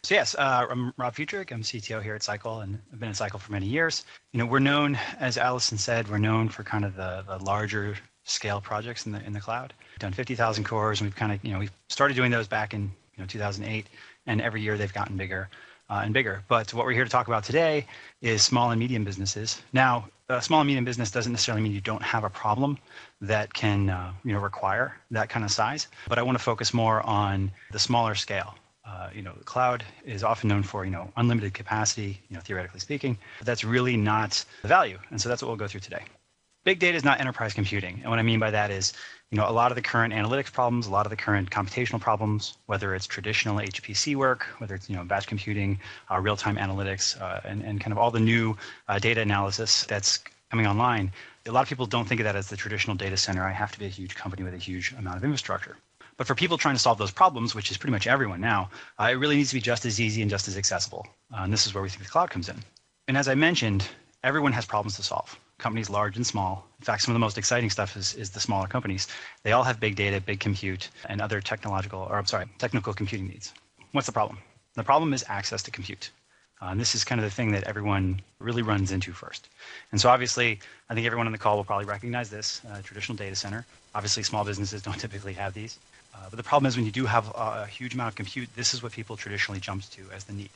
So yes, I'm Rob Futrick. I'm CTO here at Cycle, and I've been at Cycle for many years. We're known, as Allison said, we're known for kind of the larger scale projects in the cloud. We've done 50,000 cores, and we've kind of we started doing those back in 2008, and every year they've gotten bigger and bigger. But what we're here to talk about today is small and medium businesses. Now, small and medium business doesn't necessarily mean you don't have a problem that can require that kind of size. But I want to focus more on the smaller scale. The cloud is often known for, unlimited capacity, theoretically speaking. But that's really not the value. And so that's what we'll go through today. Big data is not enterprise computing. And what I mean by that is, a lot of the current analytics problems, a lot of the current computational problems, whether it's traditional HPC work, whether it's, batch computing, real-time analytics, and kind of all the new data analysis that's coming online, a lot of people don't think of that as the traditional data center. I have to be a huge company with a huge amount of infrastructure. But for people trying to solve those problems, which is pretty much everyone now, it really needs to be just as easy and just as accessible. And this is where we think the cloud comes in. And as I mentioned, everyone has problems to solve. Companies large and small. In fact, some of the most exciting stuff is the smaller companies. They all have big data, big compute, and other technical computing needs. What's the problem? The problem is access to compute. And this is kind of the thing that everyone really runs into first. And so obviously, I think everyone on the call will probably recognize this, traditional data center. Obviously, small businesses don't typically have these. But the problem is when you do have a huge amount of compute, this is what people traditionally jump to as the need.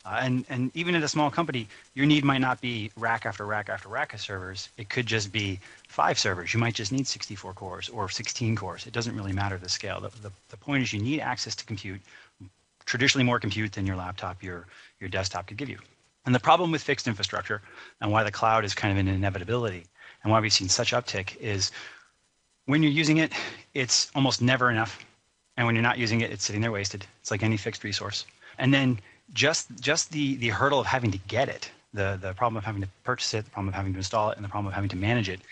And even in a small company, your need might not be rack after rack after rack of servers. It could just be 5 servers. You might just need 64 cores or 16 cores. It doesn't really matter the scale. The point is you need access to compute, traditionally more compute than your laptop, your desktop could give you. And the problem with fixed infrastructure and why the cloud is kind of an inevitability and why we've seen such uptick is when you're using it, it's almost never enough. And when you're not using it, it's sitting there wasted. It's like any fixed resource. And then just the hurdle of having to get it, the problem of having to purchase it, the problem of having to install it, and the problem of having to manage it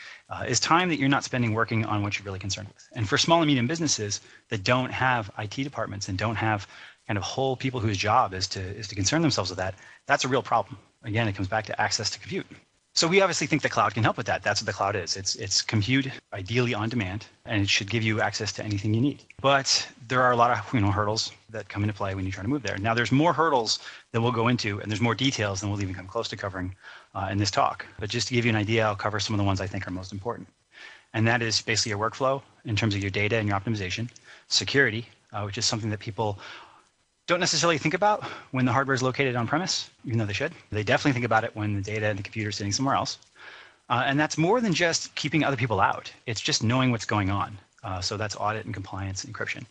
is time that you're not spending working on what you're really concerned with. And for small and medium businesses that don't have IT departments and don't have kind of whole people whose job is to concern themselves with that, that's a real problem. Again, it comes back to access to compute. So we obviously think the cloud can help with that. That's what the cloud is. It's compute, ideally on demand, and it should give you access to anything you need. But there are a lot of hurdles that come into play when you try to move there. Now, there's more hurdles that we'll go into, and there's more details than we'll even come close to covering in this talk. But just to give you an idea, I'll cover some of the ones I think are most important. And that is basically your workflow in terms of your data and your optimization, security, which is something that people don't necessarily think about when the hardware is located on premise, even though they should. They definitely think about it when the data and the computer is sitting somewhere else. And that's more than just keeping other people out. It's just knowing what's going on. So that's audit and compliance and encryption.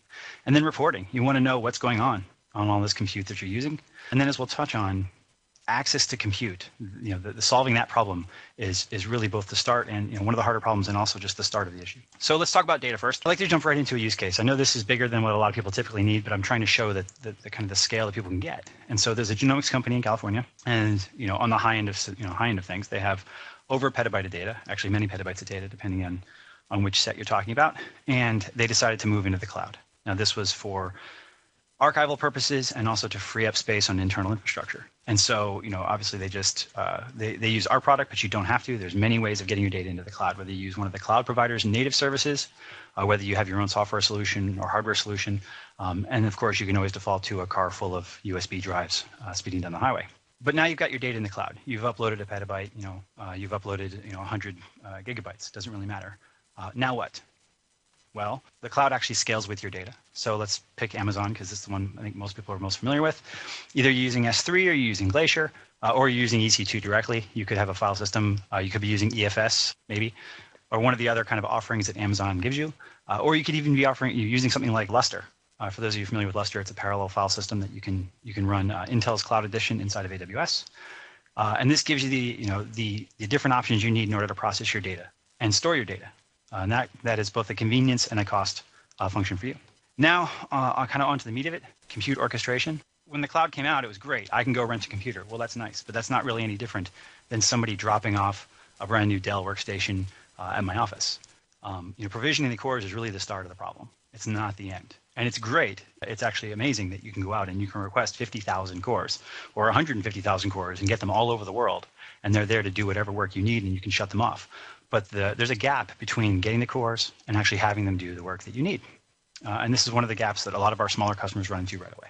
And then reporting. You want to know what's going on all this compute that you're using. And then as we'll touch on, access to compute, the solving that problem is really both the start and one of the harder problems and also just the start of the issue. So let's talk about data first. I'd like to jump right into a use case. I know this is bigger than what a lot of people typically need, but I'm trying to show that the kind of the scale that people can get. And so there's a genomics company in California, and on the high end of things, they have over a petabyte of data, actually many petabytes of data, depending on which set you're talking about. And they decided to move into the cloud. Now this was for archival purposes and also to free up space on internal infrastructure. And so, obviously they just, they use our product, but you don't have to. There's many ways of getting your data into the cloud, whether you use one of the cloud providers' native services, whether you have your own software solution or hardware solution. And of course, you can always default to a car full of USB drives speeding down the highway. But now you've got your data in the cloud. You've uploaded a petabyte, you've uploaded, 100 gigabytes. Doesn't really matter. Now what? Well, the cloud actually scales with your data. So let's pick Amazon because it's the one I think most people are most familiar with. Either you're using S3 or you're using Glacier or you're using EC2 directly. You could have a file system. You could be using EFS maybe, or one of the other kind of offerings that Amazon gives you. Or you could even be using something like Lustre. For those of you familiar with Lustre, it's a parallel file system that you can run Intel's Cloud Edition inside of AWS. And this gives you the different options you need in order to process your data and store your data. And that is both a convenience and a cost function for you. Now, kind of onto the meat of it, compute orchestration. When the cloud came out, it was great. I can go rent a computer. Well, that's nice, but that's not really any different than somebody dropping off a brand new Dell workstation at my office. Provisioning the cores is really the start of the problem. It's not the end. And it's great. It's actually amazing that you can go out and you can request 50,000 cores or 150,000 cores and get them all over the world. And they're there to do whatever work you need and you can shut them off. But there's a gap between getting the cores and actually having them do the work that you need. And this is one of the gaps that a lot of our smaller customers run into right away.